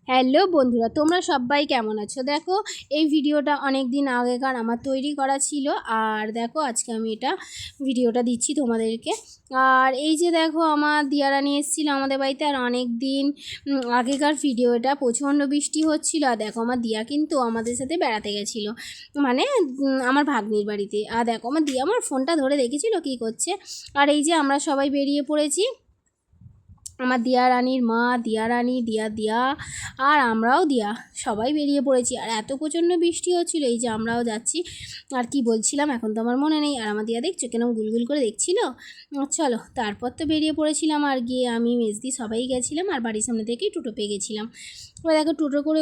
Hello বন্ধুরা, তোমরা সবাই কেমন আছো? দেখো, এই ভিডিওটা অনেক দিন আগেকার আমার তৈরি করা ছিল। আর দেখো, আজকে আমি ভিডিওটা দিচ্ছি তোমাদেরকে। আর এই যে দেখো, আমার দিয়ারানি এসেছিলো আমাদের বাড়িতে। আর অনেক দিন আগেকার ভিডিও, এটা প্রচণ্ড বৃষ্টি হচ্ছিল। আর দেখো, আমার দিয়া কিন্তু আমাদের সাথে বেড়াতে গেছিলো, মানে আমার ভাগ্নির বাড়িতে। আর দেখো, আমার দিয়া আমার ফোনটা ধরে দেখেছিল কী করছে। আর এই যে আমরা সবাই বেরিয়ে পড়েছি, আমার দিয়া রানীর মা, দিয়া রানী, দিয়া আর আমরাও সবাই বেরিয়ে পড়েছি। আর এত প্রচণ্ড বৃষ্টি হচ্ছিল, এই যে আমরাও যাচ্ছি। আর কি বলছিলাম এখন তো আমার মনে নেই। আর আমার দিয়া দেখছো কেন গুলগুল করে দেখছিল। চলো, তারপর তো বেরিয়ে পড়েছিলাম। আর গিয়ে আমি মেজদি সবাই গেছিলাম, আর বাড়ির সামনে থেকেই টোটো পেয়ে গেছিলাম। এবার দেখো, টোটো করে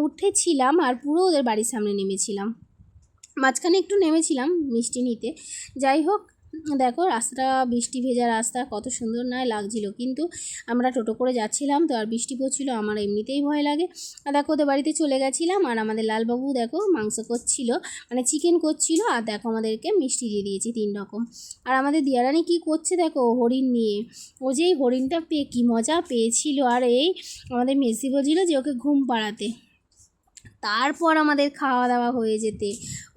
উঠেছিলাম আর পুরো ওদের বাড়ির সামনে নেমেছিলাম। মাঝখানে একটু নেমেছিলাম মিষ্টি নিতে। যাই হোক, দেখো রাস্তাটা, বৃষ্টি ভেজা রাস্তা, কত সুন্দর নয় লাগছিল। কিন্তু আমরা টোটো করে যাচ্ছিলাম তো, আর বৃষ্টি পড়ছিল, আমার এমনিতেই ভয় লাগে। আর দেখো, ওদের বাড়িতে চলে গেছিলাম। আর আমাদের লালবাবু দেখো মাংস করছিল, মানে চিকেন করছিল। আর দেখো, আমাদেরকে মিষ্টি দিয়ে দিয়েছি 3 রকম। আর আমাদের দিয়ারানি কি করছে দেখো, হরিণ নিয়ে। ও যে এই হরিণটা পেয়ে কী মজা পেয়েছিল। আর এই আমাদের মেসি বলছিল যে ওকে ঘুম পাড়াতে, তারপর আমাদের খাওয়া দাওয়া হয়ে যেতে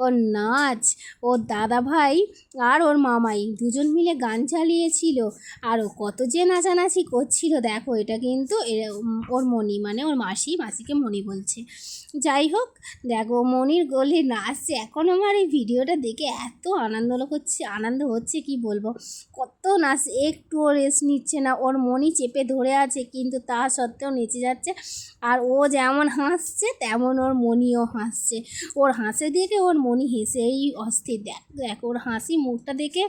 ওর নাচ, ওর দাদা ভাই আর ওর মামাই দুজন মিলে গান চালিয়েছিল। আর ও কত যে নাচানাচি করছিল দেখো। এটা কিন্তু ওর মণি, মানে ওর মাসিকে মণি বলছে। যাই হোক, দেখো মণির গলে নাচছে। এখন আমার এই ভিডিওটা দেখে এত আনন্দ হচ্ছে কি বলবো। কত নাচ, একটুও রেস্ট নিচ্ছে না। ওর মণি চেপে ধরে আছে, কিন্তু তা সত্ত্বেও নেচে যাচ্ছে। আর ও যেমন হাসছে তেমন ওর মণিও হাসছে। ওর হাসে দেখে ওর মণি হেসেই অস্থির। দেখ ওর হাসি মুখটা দেখে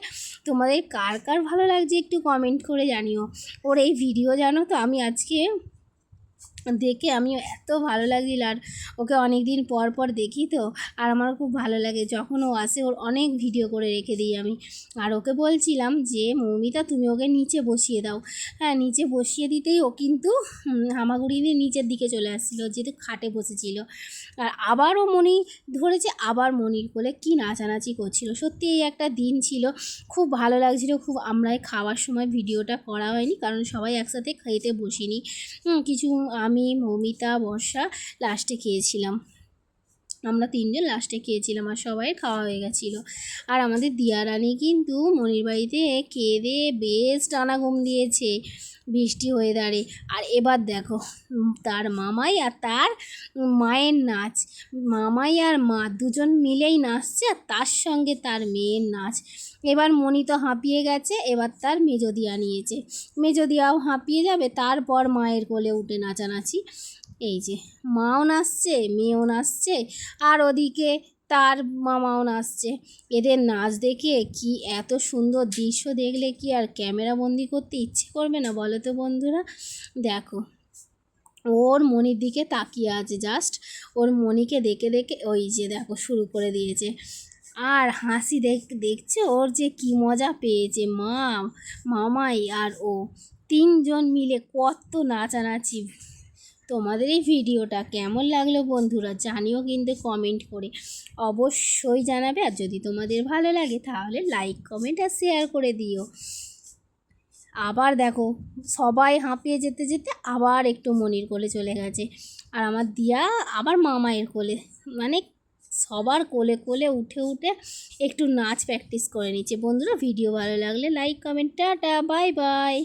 তোমাদের কার কার ভালো লাগছে একটু কমেন্ট করে জানিও। ওর এই ভিডিও জানো তো, আমি আজকে দেখে আমিও এত ভালো লাগছিল। আর ওকে অনেক দিন পর দেখি তো, আর আমার খুব ভালো লাগে যখন ও আসে। ওর অনেক ভিডিও করে রেখে দিই আমি। আর ওকে বলছিলাম যে মৌমিতা, তুমি ওকে নিচে বসিয়ে দাও। হ্যাঁ, নিচে বসিয়ে দিতেই ও কিন্তু হামাগুড়ি দিয়ে নিচের দিকে চলে আসছিলো, যেহেতু খাটে বসেছিল। আর আবারও মণি ধরেছে, আবার মণির কোলে কী নাচানাচি করছিল। সত্যি এই একটা দিন ছিল, খুব ভালো লাগছিল খুব। আমরাই খাওয়ার সময় ভিডিওটা করা হয়নি, কারণ সবাই একসাথে খেতে বসিনি। কিছু আমি, মৌমিতা, বর্ষা লাস্টে খেয়েছিলাম। আমরা 3 জন লাস্টে খেয়েছিলাম, আর সবাই খাওয়া হয়ে গেছিলো। আর আমাদের দিয়ারানি কিন্তু মনির বাড়িতে খেয়ে দিয়ে বেশ টানা ঘুম দিয়েছে বৃষ্টি ওয়েদারে। আর এবার দেখো, তার মামাই আর তার মায়ের নাচ। মামাই আর মা দুজন মিলেই নাচছে, আর তার সঙ্গে তার মেয়ের নাচ। এবার মণি তো হাঁপিয়ে গেছে, এবার তার মেজদিয়া নিয়েছে। মেজদিয়াও হাঁপিয়ে যাবে, তারপর মায়ের কোলে উঠে নাচানাচি। এই যে মাও নাচছে, মেয়েও নাচছে, আর ওদিকে তার মামাও নাচছে। এদের নাচ দেখে কি এত সুন্দর দৃশ্য দেখলে কি আর ক্যামেরা বন্দি করতে ইচ্ছে করবে না বলো তো বন্ধুরা। দেখো, ওর মনির দিকে তাকিয়ে আছে, জাস্ট ওর মনিকে দেখে ওই যে দেখো শুরু করে দিয়েছে। আর হাসি দেখছে ওর যে কি মজা পেয়েছে। মামাই আর ও 3 জন মিলে কত নাচানাচি। তোমাদের এই ভিডিওটা কেমন লাগলো বন্ধুরা জানিও কিন্তু কমেন্ট করে, অবশ্যই জানাবে। আর যদি তোমাদের ভালো লাগে তাহলে লাইক, কমেন্ট আর শেয়ার করে দিও। আবার দেখো, সবাই হাঁপিয়ে যেতে আবার একটু মনির কোলে চলে গেছে। আর আমার দিয়া আবার মামায়ের কোলে, মানে সবার কোলে উঠে একটু নাচ প্র্যাকটিস করে নিচ্ছে। বন্ধুরা, ভিডিও ভালো লাগলে like, comment, tata, bye bye.